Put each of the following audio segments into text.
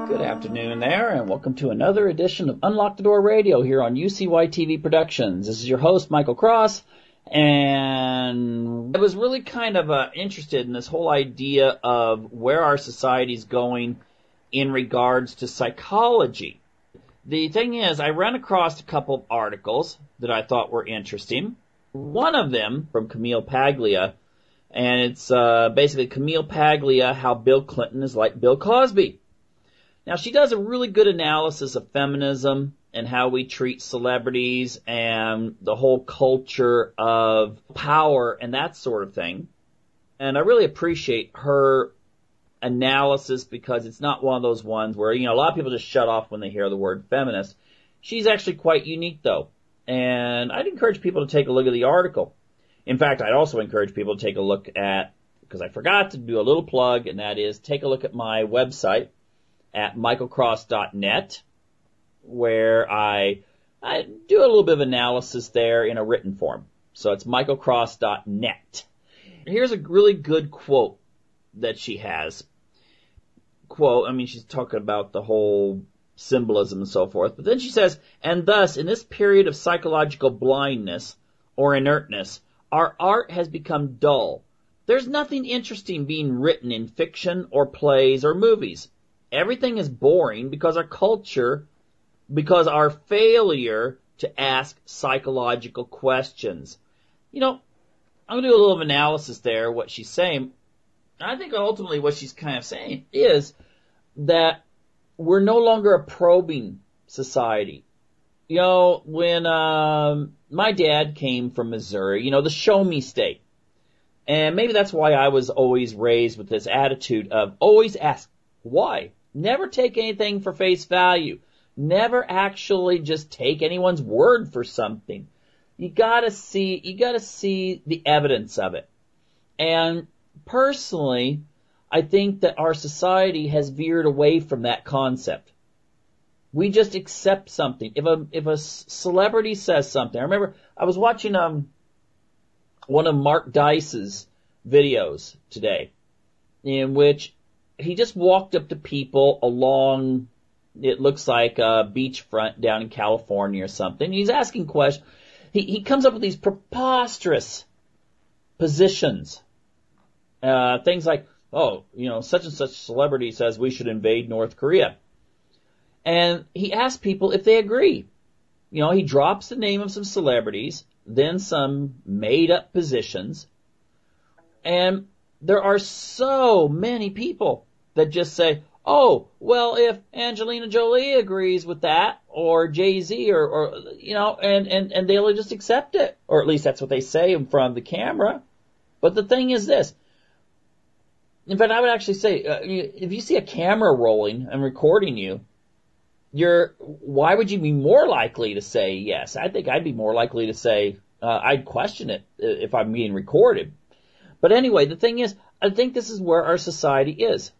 Good afternoon there, and welcome to another edition of Unlock the Door Radio here on UCY TV Productions. This is your host, Michael Cross, and I was really kind of interested in this whole idea of where our society's going in regards to psychology. The thing is, I ran across a couple of articles that I thought were interesting. One of them from Camille Paglia, and it's basically Camille Paglia, How Bill Clinton is Like Bill Cosby. Now, she does a really good analysis of feminism and how we treat celebrities and the whole culture of power and that sort of thing. And I really appreciate her analysis because it's not one of those ones where, a lot of people just shut off when they hear the word feminist. She's actually quite unique, though. And I'd encourage people to take a look at the article. In fact, I'd also encourage people to take a look at, because I forgot to do a little plug, and that is take a look at my website at michaelcross.net, where I do a little bit of analysis there in a written form. So it's michaelcross.net. Here's a really good quote that she has. She's talking about the whole symbolism and so forth. But then she says, and thus, in this period of psychological blindness or inertness, our art has become dull. There's nothing interesting being written in fiction or plays or movies. Everything is boring because our failure to ask psychological questions. I'm going to do a little analysis there, what she's saying. I think ultimately what she's kind of saying is that we're no longer a probing society. When my dad came from Missouri, the show me state. And maybe that's why I was always raised with this attitude of always ask why. Never take anything for face value. Never actually just take anyone's word for something. You gotta see the evidence of it. And personally, I think that our society has veered away from that concept. We just accept something. If a celebrity says something, I remember I was watching one of Mark Dice's videos today, in which he just walked up to people along, it looks like a beachfront down in California or something. He's asking questions. He comes up with these preposterous positions. Things like, such and such celebrity says we should invade North Korea. And he asks people if they agree. He drops the name of some celebrities, then some made-up positions. And there are so many people that just say, oh, well, if Angelina Jolie agrees with that, or Jay-Z, and they'll just accept it. Or at least that's what they say in front of the camera. But the thing is this. In fact, I would actually say, if you see a camera rolling and recording you, why would you be more likely to say yes? I think I'd be more likely to say, I'd question it if I'm being recorded. But anyway, the thing is, I think this is where our society is.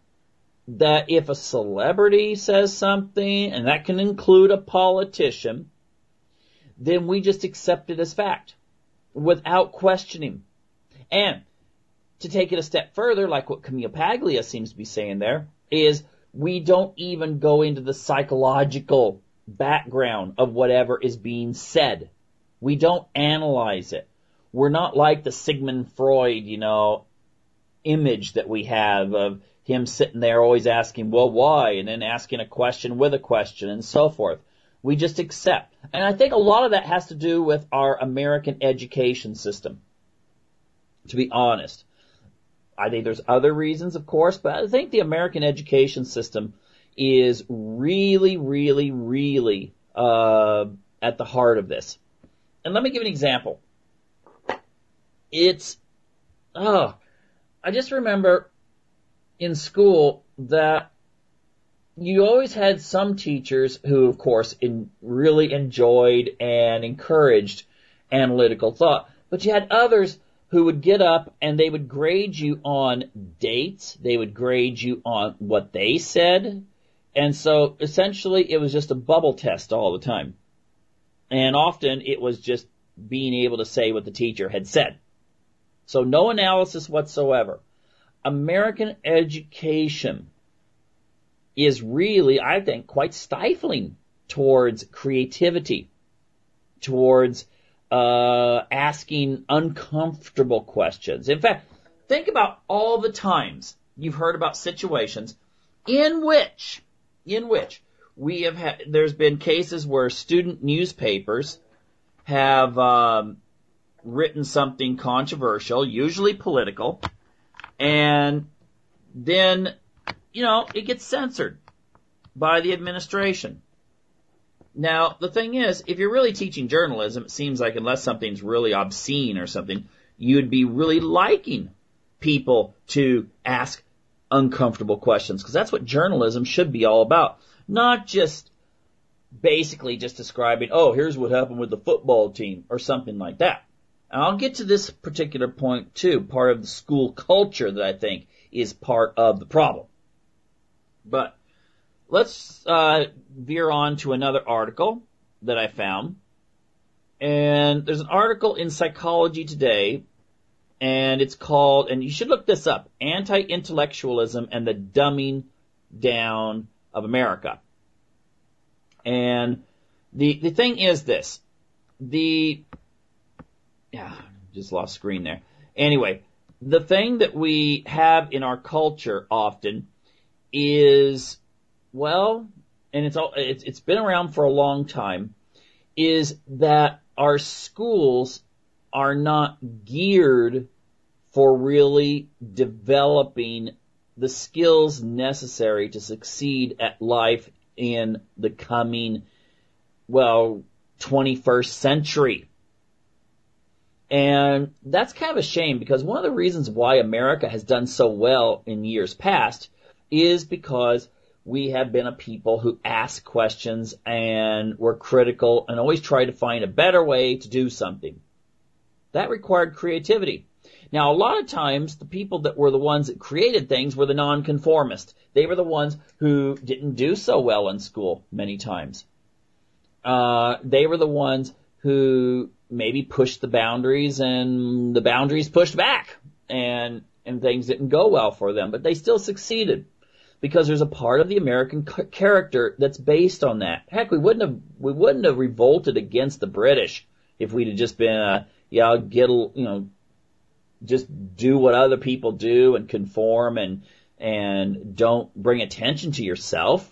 That if a celebrity says something, and that can include a politician, then we just accept it as fact, without questioning. And to take it a step further, like what Camille Paglia seems to be saying there, is we don't even go into the psychological background of whatever is being said. We don't analyze it. We're not like the Sigmund Freud, image that we have of him sitting there always asking, well, why? And then asking a question with a question and so forth. We just accept. And I think a lot of that has to do with our American education system, to be honest. I think there's other reasons, of course, but I think the American education system is really, really, really at the heart of this. And let me give an example. I just remember in school that you always had some teachers who, of course, really enjoyed and encouraged analytical thought. But you had others who would get up and they would grade you on dates. They would grade you on what they said. And so essentially it was just a bubble test all the time. And often it was just being able to say what the teacher had said. So no analysis whatsoever. American education is really, I think, quite stifling towards creativity, towards asking uncomfortable questions. In fact, think about all the times you've heard about situations in which we have had, there's been cases where student newspapers have written something controversial, usually political, and then, it gets censored by the administration. Now, the thing is, if you're really teaching journalism, it seems like unless something's really obscene or something, you'd be really liking people to ask uncomfortable questions, because that's what journalism should be all about. Not just basically just describing, oh, here's what happened with the football team or something like that. And I'll get to this particular point too, part of the school culture that I think is part of the problem. But let's veer on to another article that I found. And there's an article in Psychology Today, and it's called, and you should look this up, Anti-Intellectualism and the Dumbing Down of America. And the thing is this. Just lost screen there. Anyway, the thing that we have in our culture often is, well, and it's been around for a long time, is that our schools are not geared for really developing the skills necessary to succeed at life in the coming, 21st century. And that's kind of a shame, because one of the reasons why America has done so well in years past is because we have been a people who ask questions and were critical and always try to find a better way to do something. That required creativity. Now, a lot of times, the people that were the ones that created things were the nonconformists. They were the ones who didn't do so well in school many times. They were the ones who maybe pushed the boundaries, and the boundaries pushed back, and things didn't go well for them, but they still succeeded, because there's a part of the American character that's based on that. Heck, we wouldn't have revolted against the British if we'd have just been, just do what other people do and conform and don't bring attention to yourself.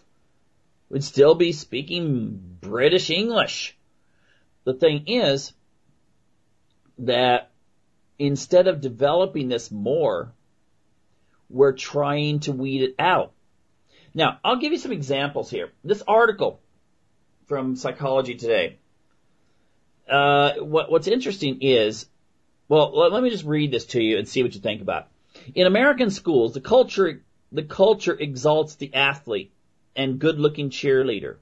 We'd still be speaking British English. The thing is that instead of developing this more, we're trying to weed it out. Now, I'll give you some examples here. This article from Psychology Today, what's interesting is, let me just read this to you and see what you think about it. In American schools, the culture exalts the athlete and good-looking cheerleader.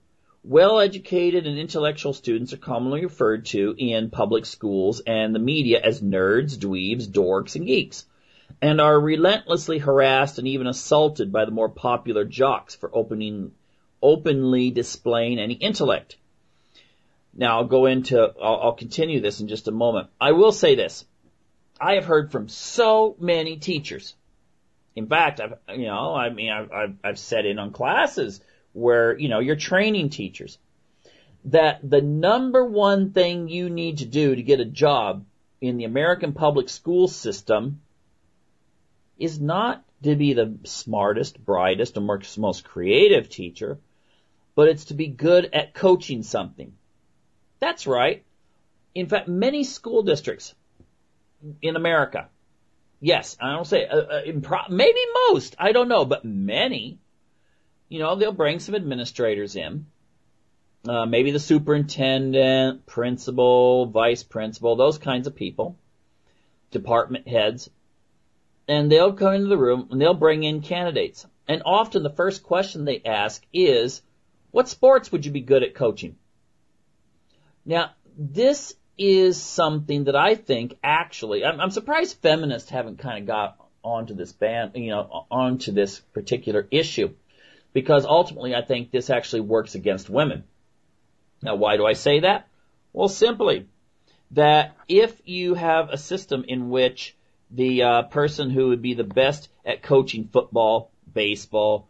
Well-educated and intellectual students are commonly referred to in public schools and the media as nerds, dweebs, dorks, and geeks, and are relentlessly harassed and even assaulted by the more popular jocks for openly displaying any intellect. Now, I'll continue this in just a moment. I will say this. I have heard from so many teachers. In fact, I've sat in on classes where, you're training teachers, that the number one thing you need to do to get a job in the American public school system is not to be the smartest, brightest, or most creative teacher, but it's to be good at coaching something. That's right. In fact, many school districts in America, yes, I don't say, maybe most, I don't know, but many, they'll bring some administrators in, maybe the superintendent, principal, vice principal, those kinds of people, department heads, and they'll come into the room and they'll bring in candidates. And often the first question they ask is, what sports would you be good at coaching? Now, this is something that I think actually, I'm surprised feminists haven't kind of got onto this onto this particular issue, because ultimately I think this actually works against women. Now, why do I say that? Well, simply that if you have a system in which the person who would be the best at coaching football, baseball,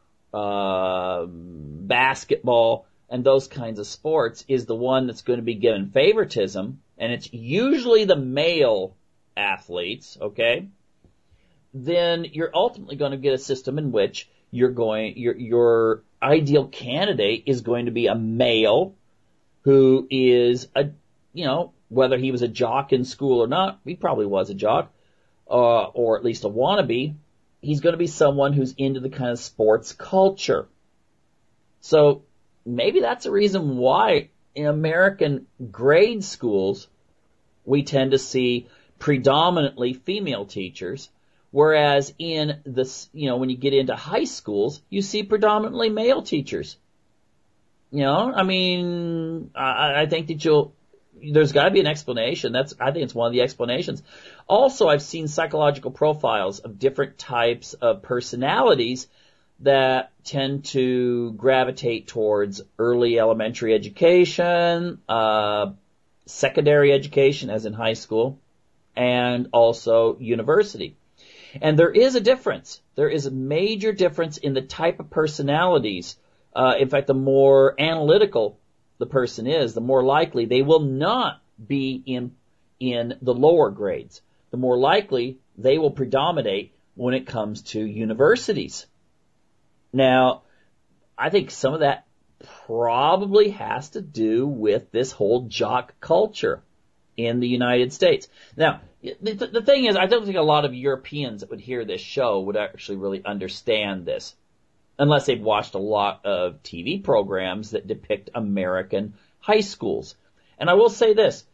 basketball, and those kinds of sports is the one that's going to be given favoritism, and it's usually the male athletes, okay, then you're ultimately going to get a system in which your ideal candidate is going to be a male who is whether he was a jock in school or not, he probably was a jock, or at least a wannabe, he's going to be someone who's into the kind of sports culture. So maybe that's a reason why in American grade schools we tend to see predominantly female teachers, whereas in when you get into high schools, you see predominantly male teachers. I think that there's got to be an explanation. I think it's one of the explanations. Also, I've seen psychological profiles of different types of personalities that tend to gravitate towards early elementary education, secondary education, as in high school, and also university. And there is a difference. There is a major difference in the type of personalities. In fact, the more analytical the person is, the more likely they will not be in the lower grades. The more likely they will predominate when it comes to universities. Now, I think some of that probably has to do with this whole jock culture in the United States. Now, the thing is, I don't think a lot of Europeans that would hear this show would actually really understand this, unless they've watched a lot of TV programs that depict American high schools. And I will say this,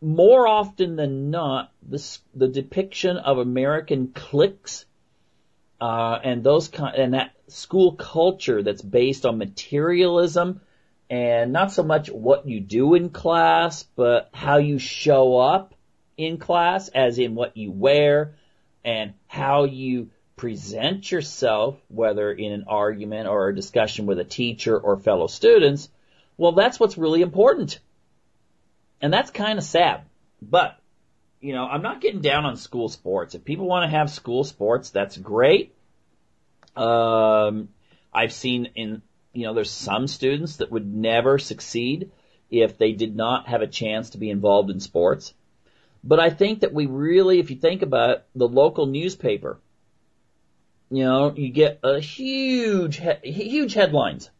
more often than not, the depiction of American cliques and that school culture that's based on materialism and not so much what you do in class, but how you show up in class, as in what you wear and how you present yourself, whether in an argument or a discussion with a teacher or fellow students, well, that's what's really important. And that's kind of sad. But, I'm not getting down on school sports. If people want to have school sports, that's great. I've seen there's some students that would never succeed if they did not have a chance to be involved in sports. But I think that we really, if you think about it, the local newspaper, you get a huge headlines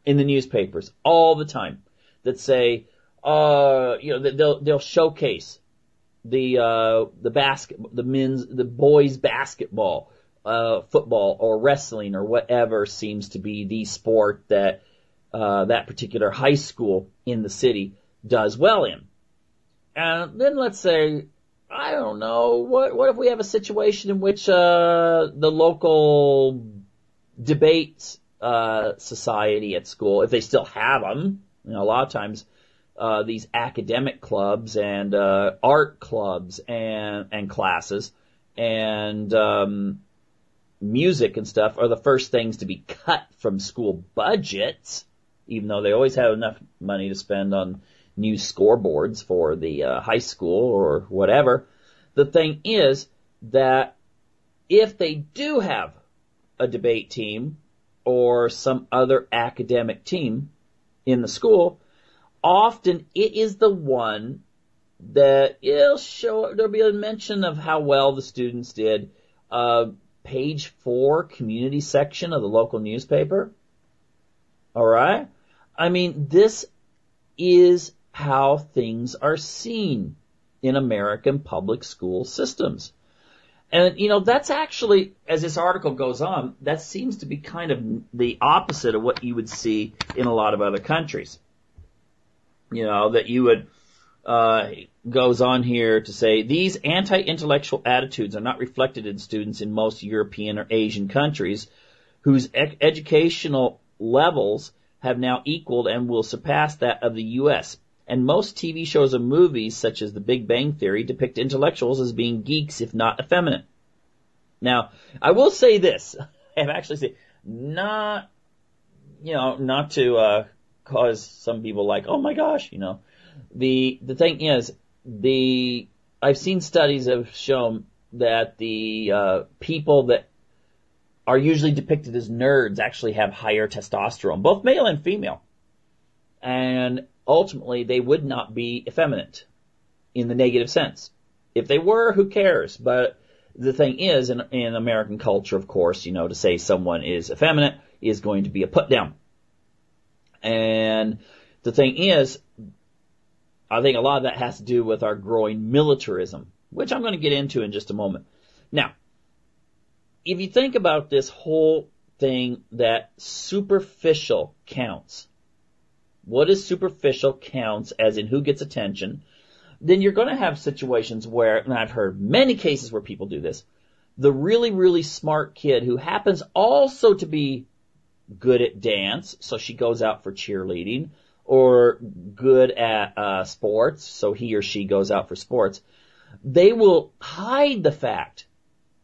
in the newspapers all the time that say, they'll showcase the boys basketball, football or wrestling or whatever seems to be the sport that that particular high school in the city does well in. And then let's say, I don't know, what if we have a situation in which the local debate society at school, if they still have them, a lot of times these academic clubs and art clubs and classes and music and stuff are the first things to be cut from school budgets, even though they always have enough money to spend on new scoreboards for the high school or whatever. The thing is that if they do have a debate team or some other academic team in the school, often it is the one that there'll be a mention of how well the students did. Page 4, community section of the local newspaper. All right? This is how things are seen in American public school systems. And, that's actually, as this article goes on, that seems to be kind of the opposite of what you would see in a lot of other countries. That you would, goes on here to say, these anti-intellectual attitudes are not reflected in students in most European or Asian countries whose educational levels have now equaled and will surpass that of the U.S. And most TV shows and movies, such as The Big Bang Theory, depict intellectuals as being geeks, if not effeminate. Now, I will say this, and actually say, not to cause some people like, oh my gosh, The thing is, I've seen studies have shown that the people that are usually depicted as nerds actually have higher testosterone, both male and female. And ultimately, they would not be effeminate in the negative sense. If they were, who cares? But the thing is, in American culture, of course, to say someone is effeminate is going to be a put down. And the thing is, I think a lot of that has to do with our growing militarism, which I'm going to get into in just a moment. Now, if you think about this whole thing that superficial counts, what is superficial counts as in who gets attention, then you're going to have situations where, and I've heard many cases where people do this, the really, really smart kid who happens also to be good at dance, so she goes out for cheerleading, or good at sports, so he or she goes out for sports, they will hide the fact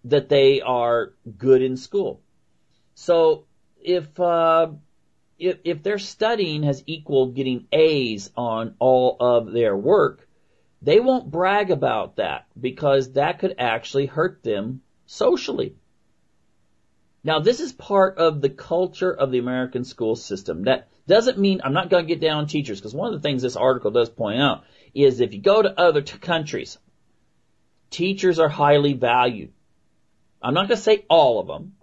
that they are good in school. So if their studying has equaled getting A's on all of their work, they won't brag about that because that could actually hurt them socially. Now, this is part of the culture of the American school system. That doesn't mean I'm not going to get down on teachers, because one of the things this article does point out is if you go to other countries, teachers are highly valued. I'm not going to say all of them,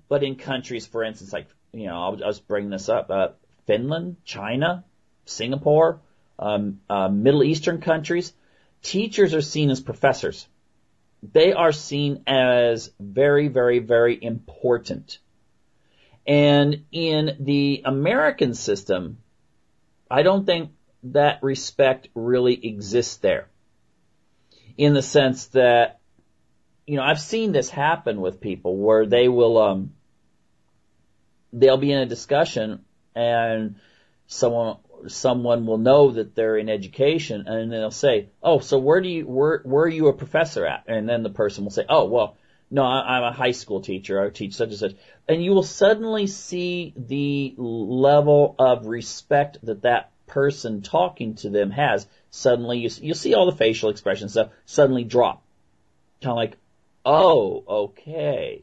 but in countries, for instance, like, I'll just bring this up, Finland, China, Singapore, Middle Eastern countries, teachers are seen as professors. They are seen as very, very, very important. And in the American system, I don't think that respect really exists there. In the sense that, I've seen this happen with people where they will, they'll be in a discussion and someone will know that they're in education, and they'll say, "Oh, so where are you a professor at?" And then the person will say, "Oh, well, no, I'm a high school teacher. I teach such and such." And you will suddenly see the level of respect that person talking to them has. Suddenly, you'll see all the facial expressions stuff suddenly drop. Kind of like, "Oh, okay."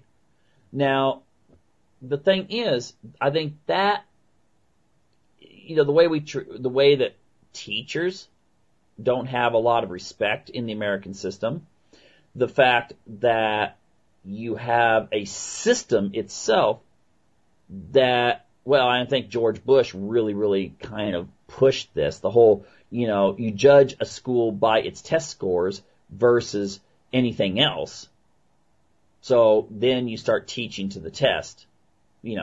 Now, the thing is, I think that the way that teachers don't have a lot of respect in the American system, the fact that you have a system itself that, well, I think George Bush really, really kind of pushed this, the whole, you judge a school by its test scores versus anything else. So then you start teaching to the test,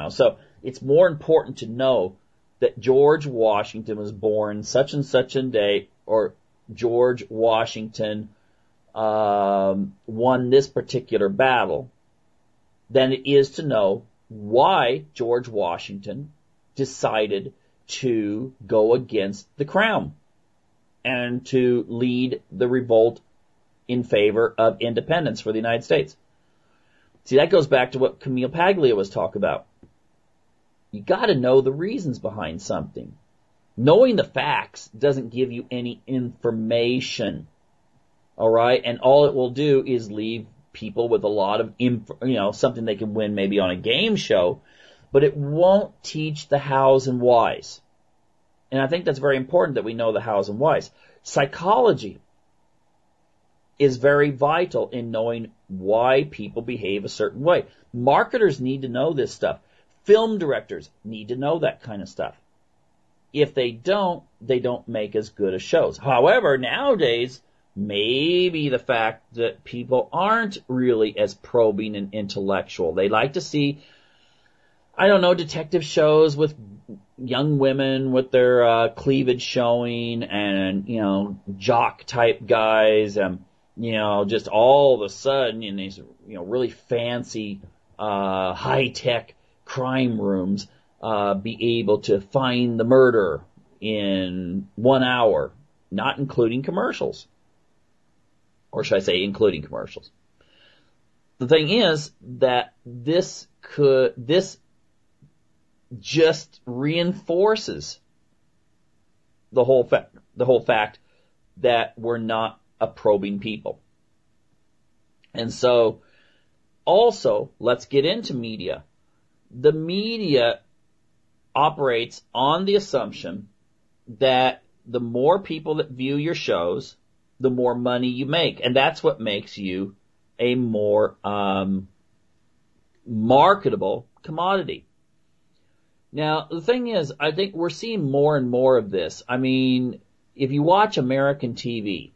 so it's more important to know that George Washington was born such and such a day, or George Washington won this particular battle, than it is to know why George Washington decided to go against the crown and to lead the revolt in favor of independence for the United States. See, that goes back to what Camille Paglia was talking about. You got to know the reasons behind something. Knowing the facts doesn't give you any information. All right? And all it will do is leave people with a lot of something they can win maybe on a game show, but it won't teach the hows and whys. And I think that's very important that we know the hows and whys. Psychology is very vital in knowing why people behave a certain way. Marketers need to know this stuff. Film directors need to know that kind of stuff. If they don't make as good as shows. However, nowadays, maybe the fact that people aren't really as probing and intellectual. They like to see, detective shows with young women with their cleavage showing and, jock type guys and, just all of a sudden in these, really fancy, high-tech crime rooms, be able to find the murderer in 1 hour, not including commercials. Or should I say including commercials. The thing is that this just reinforces the whole fact that we're not a probing people. And so Also, let's get into media. The media operates on the assumption that the more people that view your shows, the more money you make. And that's what makes you a more marketable commodity. Now, the thing is, I think we're seeing more and more of this. I mean, if you watch American TV,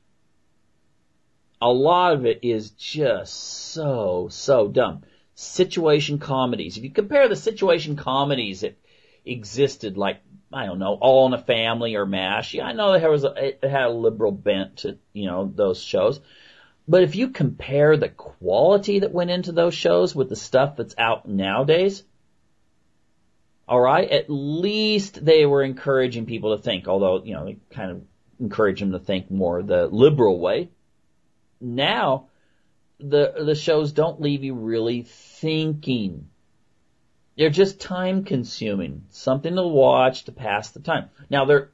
a lot of it is just so dumb. Situation comedies. If you compare the situation comedies that existed, like, I don't know, All in a Family or MASH, yeah, I know it had a liberal bent to, those shows. But if you compare the quality that went into those shows with the stuff that's out nowadays, all right, at least they were encouraging people to think, although, they kind of encourage them to think more the liberal way. Now, the shows don't leave you really thinking. They're just time consuming, something to watch to pass the time. Now, there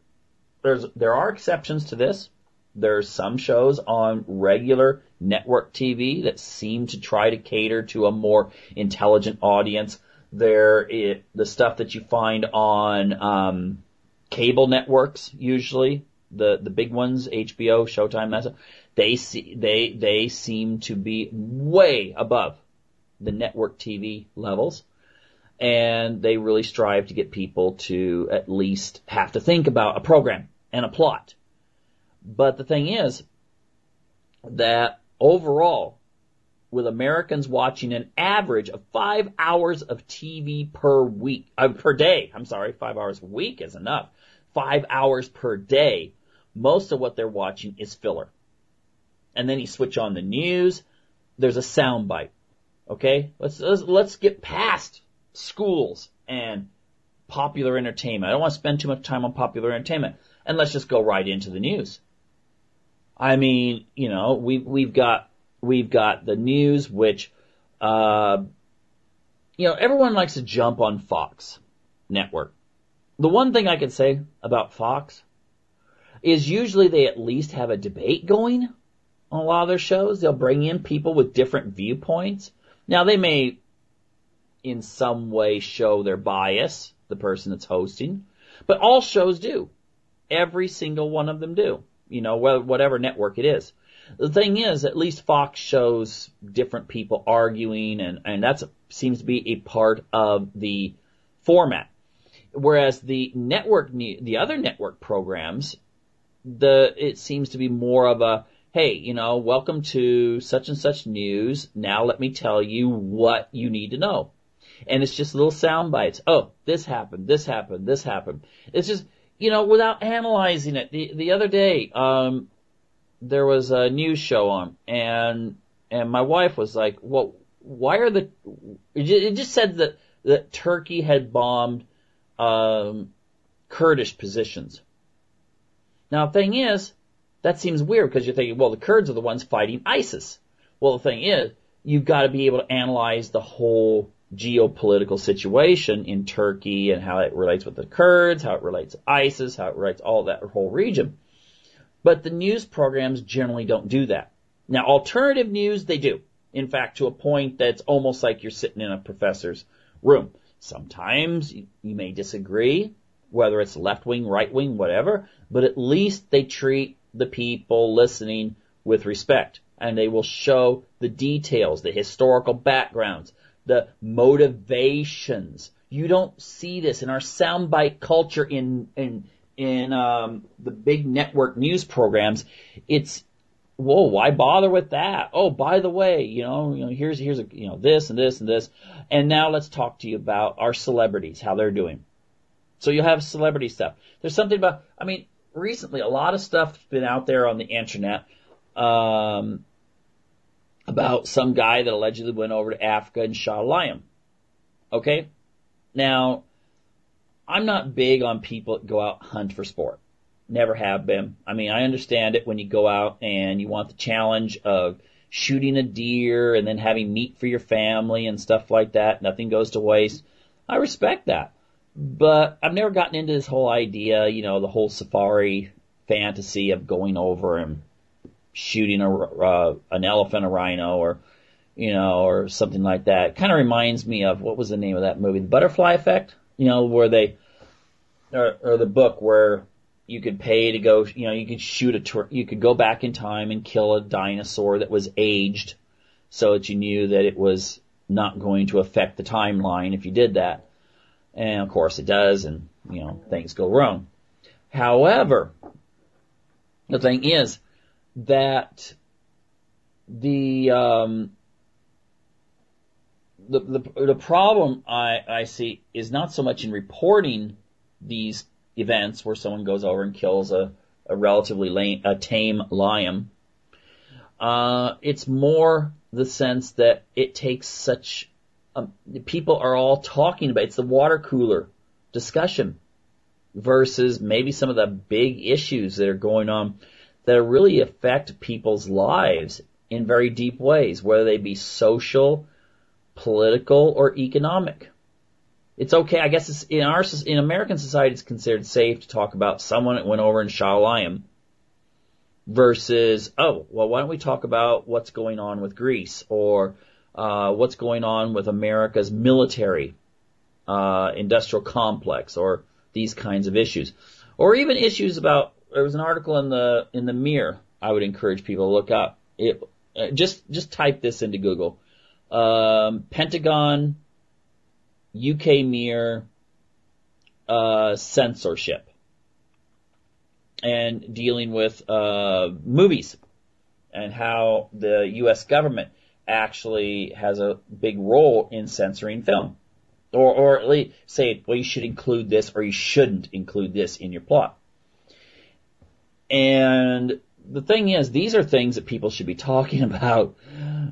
are exceptions to this. There's some shows on regular network TV that seem to try to cater to a more intelligent audience. The stuff that you find on cable networks, usually the big ones, HBO, Showtime, that stuff, they seem to be way above the network TV levels, and they really strive to get people to at least have to think about a program and a plot. But the thing is that overall, with Americans watching an average of 5 hours of TV per day. 5 hours a week is enough. 5 hours per day. Most of what they're watching is filler. And then you switch on the news. There's a soundbite. Okay? Let's get past schools and popular entertainment. I don't want to spend too much time on popular entertainment. And let's just go right into the news. I mean, we've got the news, which, everyone likes to jump on Fox network. The one thing I can say about Fox is usually they at least have a debate going on a lot of their shows. They'll bring in people with different viewpoints. Now, they may in some way show their bias, the person that's hosting, but all shows do. Every single one of them do, whatever network it is. The thing is, at least Fox shows different people arguing, and that seems to be a part of the format. Whereas the other network programs, it seems to be more of a, hey, welcome to such and such news. Now let me tell you what you need to know. And it's just little sound bites. Oh, this happened, this happened, this happened. It's just, without analyzing it. The other day, there was a news show on, and my wife was like, well, why are it just said that Turkey had bombed, Kurdish positions. Now, the thing is, that seems weird because you're thinking, well, the Kurds are the ones fighting ISIS. Well, the thing is, you've got to be able to analyze the whole geopolitical situation in Turkey and how it relates with the Kurds, how it relates to ISIS, how it relates to all that whole region. But the news programs generally don't do that. Now, alternative news, they do. In fact, to a point that's almost like you're sitting in a professor's room. Sometimes you may disagree, whether it's left-wing, right-wing, whatever, but at least they treat the people listening with respect. And they will show the details, the historical backgrounds, the motivations. You don't see this in our soundbite culture in the big network news programs. It's, whoa, why bother with that? Oh, by the way, here's this and this and this. And now let's talk to you about our celebrities, how they're doing. So you'll have celebrity stuff. There's something about, recently a lot of stuff's been out there on the internet, about some guy that allegedly went over to Africa and shot a lion. Okay? Now, I'm not big on people that go out and hunt for sport. Never have been. I understand it when you go out and you want the challenge of shooting a deer and then having meat for your family and stuff like that. Nothing goes to waste. I respect that. But I've never gotten into this whole idea, the whole safari fantasy of going over and shooting an elephant, a rhino, or, or something like that. Kind of reminds me of, what was the name of that movie? The Butterfly Effect? Where they, or the book where you could pay to go, you could you could go back in time and kill a dinosaur that was aged so that you knew that it was not going to affect the timeline if you did that. And of course it does, and, things go wrong. However, the thing is that the problem I see is not so much in reporting these events where someone goes over and kills a relatively tame lion. It's more the sense that it takes such, people are all talking about, it's the water cooler discussion versus maybe some of the big issues that are going on that really affect people's lives in very deep ways, whether they be social, political, or economic. It's okay, I guess it's in American society it's considered safe to talk about someone that went over and shot a lion versus, why don't we talk about what's going on with Greece, or what's going on with America's military industrial complex, or these kinds of issues. Or even issues about, there was an article in the Mirror I would encourage people to look up. Just type this into Google. Pentagon, UK Mirror, censorship, and dealing with movies and how the U.S. government actually has a big role in censoring film. Or at least say, well, you should include this or you shouldn't include this in your plot. And the thing is, these are things that people should be talking about.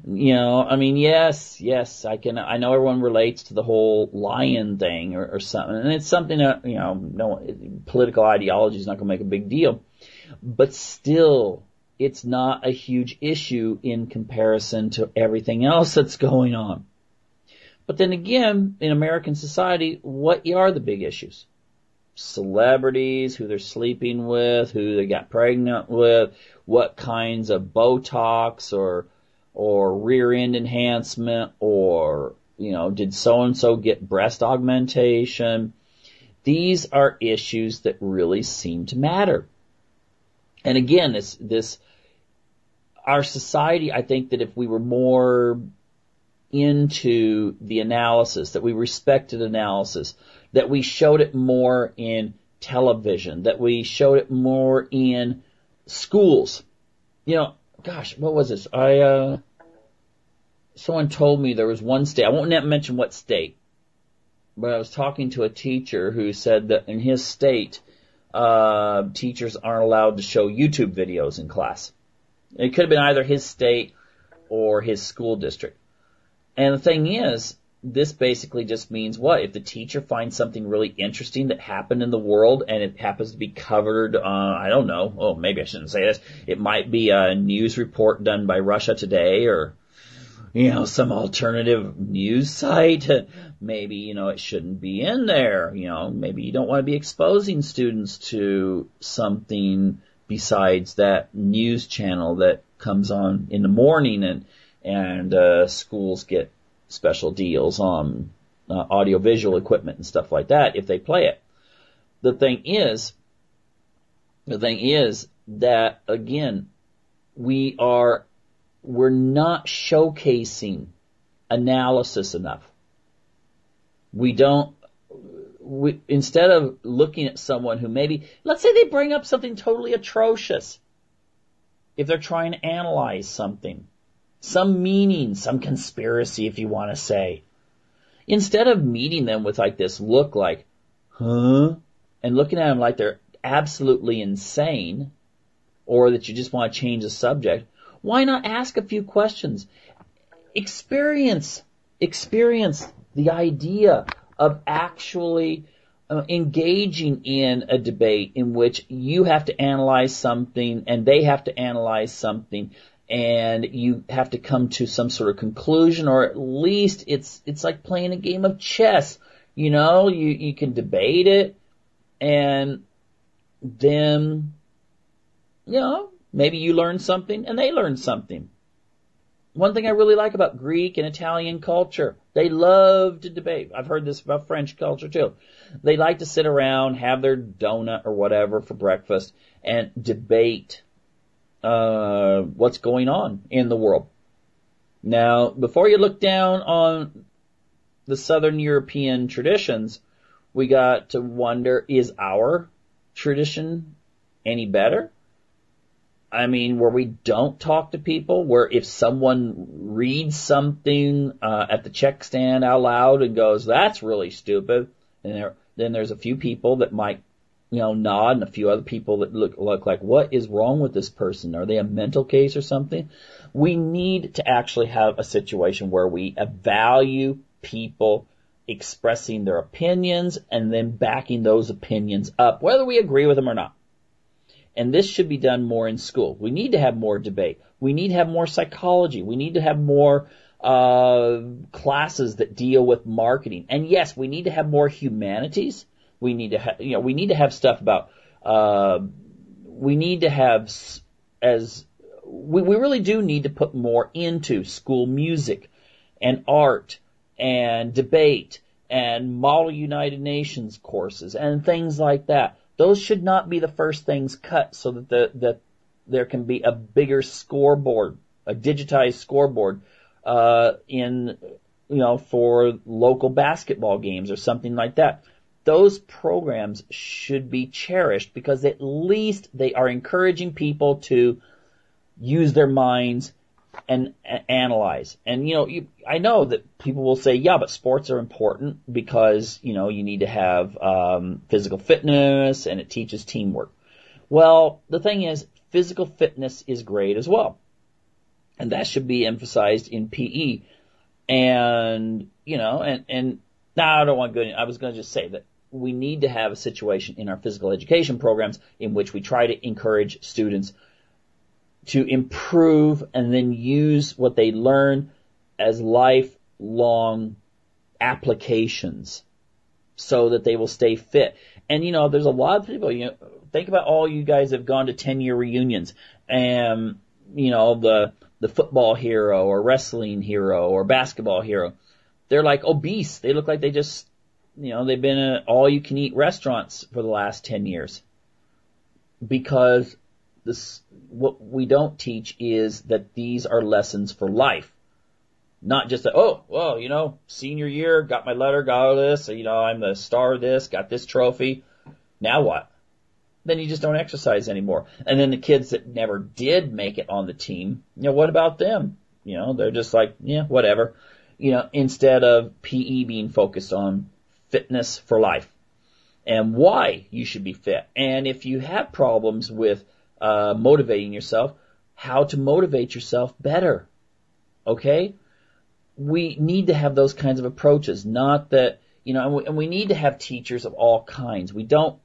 Yes, I know everyone relates to the whole lion thing or something, and it's something that, political ideology is not going to make a big deal. But still, it's not a huge issue in comparison to everything else that's going on. But then again, in American society, what are the big issues? Celebrities, who they're sleeping with, who they got pregnant with, what kinds of Botox or rear end enhancement, or, did so-and-so get breast augmentation? These are issues that really seem to matter. And again, our society, I think that if we were more into the analysis, that we respected analysis, that we showed it more in television, that we showed it more in schools. What was this? Someone told me there was one state, I won't mention what state, but I was talking to a teacher who said that in his state, teachers aren't allowed to show YouTube videos in class. It could have been either his state or his school district. And the thing is, this basically just means what? If the teacher finds something really interesting that happened in the world and it happens to be covered, I don't know, maybe I shouldn't say this, it might be a news report done by Russia Today or, some alternative news site. Maybe, it shouldn't be in there. Maybe you don't want to be exposing students to something besides that news channel that comes on in the morning, and schools get special deals on audiovisual equipment and stuff like that if they play it. The thing is that, again, we're not showcasing analysis enough. Instead of looking at someone who maybe, let's say they bring up something totally atrocious, if they're trying to analyze something, some meaning, some conspiracy, if you want to say, instead of meeting them with like this look like, huh? And looking at them like they're absolutely insane, or that you just want to change the subject, why not ask a few questions? Experience the idea of actually engaging in a debate in which you have to analyze something and they have to analyze something, and you have to come to some sort of conclusion, or at least it's like playing a game of chess. You can debate it, and then, maybe you learn something and they learn something. One thing I really like about Greek and Italian culture, they love to debate. I've heard this about French culture too. They like to sit around, have their donut or whatever for breakfast, and debate what's going on in the world. Now, before you look down on the Southern European traditions, we got to wonder, is our tradition any better? I mean, where we don't talk to people, where if someone reads something at the check stand out loud and goes, "That's really stupid," and then there's a few people that might, nod, and a few other people that look like, "What is wrong with this person? Are they a mental case or something?" We need to actually have a situation where we value people expressing their opinions and then backing those opinions up, whether we agree with them or not. And this should be done more in school. We need to have more debate. We need to have more psychology. We need to have more classes that deal with marketing. And yes, we need to have more humanities. We need to have, we need to have stuff about, we need to have, we really do need to put more into school music and art and debate and Model United Nations courses and things like that. Those should not be the first things cut, so that there can be a bigger scoreboard, a digitized scoreboard, for local basketball games or something like that. Those programs should be cherished because at least they are encouraging people to use their minds and analyze. And, I know that people will say, yeah, but sports are important because, you need to have physical fitness and it teaches teamwork. Well, the thing is, physical fitness is great as well. And that should be emphasized in PE. And, and now I don't want to go in. I was going to just say that we need to have a situation in our physical education programs in which we try to encourage students to improve and then use what they learn as lifelong applications so that they will stay fit. And, there's a lot of people, think about all you guys have gone to 10-year reunions and, the football hero or wrestling hero or basketball hero. They're like obese. They look like they just, they've been at all-you-can-eat restaurants for the last 10 years because what we don't teach is that these are lessons for life. Not just that, senior year, got my letter, got all this, I'm the star of this, got this trophy. Now what? Then you just don't exercise anymore. And then the kids that never did make it on the team, what about them? They're just like, yeah, whatever. Instead of PE being focused on fitness for life and why you should be fit. And if you have problems with motivating yourself, how to motivate yourself better. Okay? We need to have those kinds of approaches, not that, and we need to have teachers of all kinds. We don't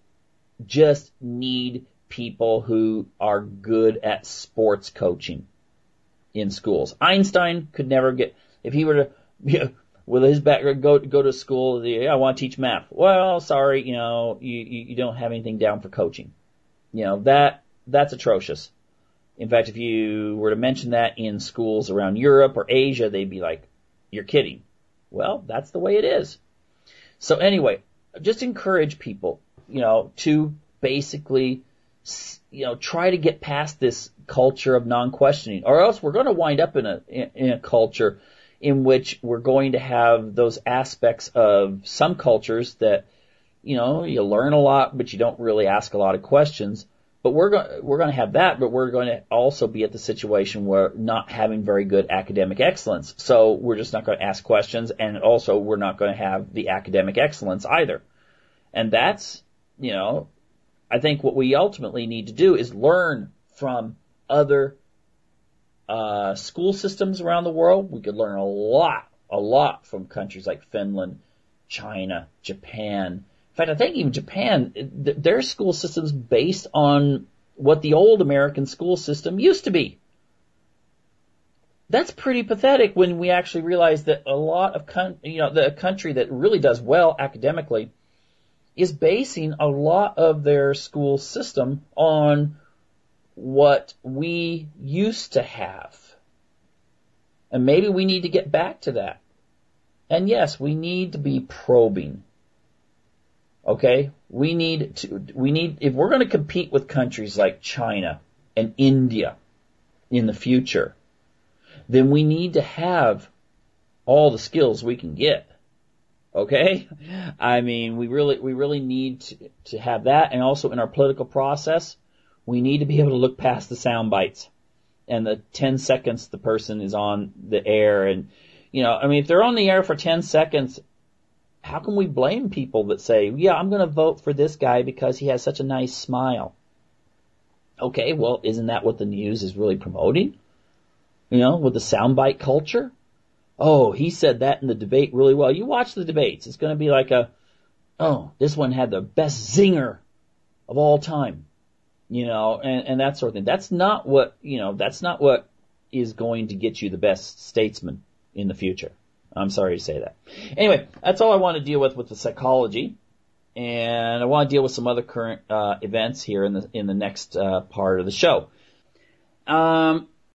just need people who are good at sports coaching in schools. Einstein could never get, if he were to, with his background, go to school, I want to teach math. Well, sorry, you don't have anything down for coaching. That's atrocious. In fact, if you were to mention that in schools around Europe or Asia, they'd be like, you're kidding. Well, that's the way it is. So anyway, just encourage people, to basically, try to get past this culture of non-questioning, or else we're going to wind up in a culture in which we're going to have those aspects of some cultures that, you learn a lot, but you don't really ask a lot of questions. But we're going to have that, but we're going to also be at the situation where not having very good academic excellence. So we're just not going to ask questions, and also we're not going to have the academic excellence either. And that's, I think what we ultimately need to do is learn from other school systems around the world. We could learn a lot from countries like Finland, China, Japan. In fact, I think even Japan, their school system's based on what the old American school system used to be. That's pretty pathetic when we actually realize that a lot of, the country that really does well academically is basing a lot of their school system on what we used to have. And maybe we need to get back to that. And yes, we need to be probing. Okay? If we're going to compete with countries like China and India in the future, then we need to have all the skills we can get. Okay? I mean, we really need to have that. And also in our political process, we need to be able to look past the sound bites and the 10 seconds the person is on the air. And, if they're on the air for 10 seconds, how can we blame people that say, yeah, I'm going to vote for this guy because he has such a nice smile? Okay, well, isn't that what the news is really promoting? With the soundbite culture? Oh, he said that in the debate really well. You watch the debates. It's going to be like this one had the best zinger of all time. And that sort of thing. That's not what is going to get you the best statesman in the future. I'm sorry to say that. Anyway, that's all I want to deal with the psychology. And I want to deal with some other current events here in the next part of the show.